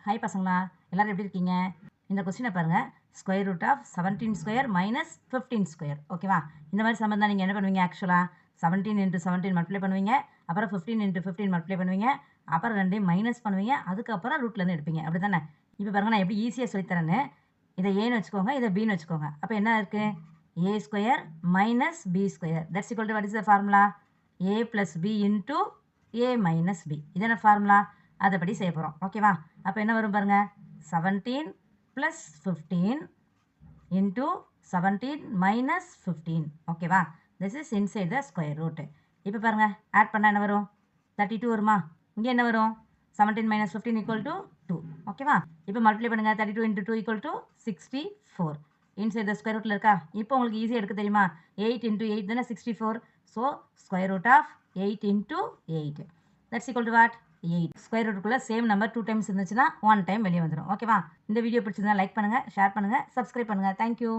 Hi பசங்களா, எல்லாரும் எப்படி இருக்கீங்க? இந்த கொஸ்டினை பாருங்க. Square root of 17 square minus 15 square. ஓகேவா? இந்த மாதிரி சம்பந்தம் தான் நீங்கள் என்ன பண்ணுவீங்க? ஆக்சுவலாக 17 இன்ட்டு 17 மல்டிப்ளை பண்ணுவீங்க, அப்புறம் 15 இன்ட்டு 15 மல்டிப்ளை பண்ணுவீங்க, அப்புறம் ரெண்டையும் மைனஸ் பண்ணுவீங்க, அதுக்கப்புறம் ரூட்லேருந்து எடுப்பீங்க. அப்படி தானே? இப்போ பாருங்க, நான் எப்படி ஈஸியாக சொல்லித்தரேன்னு. இதை ஏன்னு வச்சுக்கோங்க, இதை பின்னு வச்சுக்கோங்க. அப்போ என்ன இருக்குது? A square minus B square that's equal to what is the formula? A plus B into A minus B. இதான ஃபார்முலா? அதைப்படி செய்ய போகிறோம். ஓகேவா? அப்போ என்ன வரும் பாருங்க, 17 ப்ளஸ் 15 இன்ட்டு 17 மைனஸ் 15. ஓகேவா? This is inside the square root. இப்போ பாருங்கள், ஆட் பண்ணால் என்ன வரும்? 32 வருமா? இங்கே என்ன வரும்? 17 மைனஸ் 15 ஈக்குவல் டு 2. ஓகேவா? இப்போ மல்டிப்ளை பண்ணுங்கள். 32 into 2 equal to 64. Inside the square ரூட்டில் இருக்கா? இப்போ உங்களுக்கு ஈஸியாக எடுக்க தெரியுமா? 8 இன்ட்டு 8 தானே 64. So square root of 8 into 8 that's equal to what? 8. Square ரூட்டுக்குள்ளே சேம் நம்பர் 2 டைம்ஸ் இருந்துச்சுன்னா 1 டைம் வெளியே வந்துடும். ஓகேவா? இந்த வீடியோ பிடிச்சிருந்தா லைக் பண்ணுங்கள், ஷேர் பண்ணுங்கள், சப்ஸ்கிரைப் பண்ணுங்கள். தேங்க்யூ.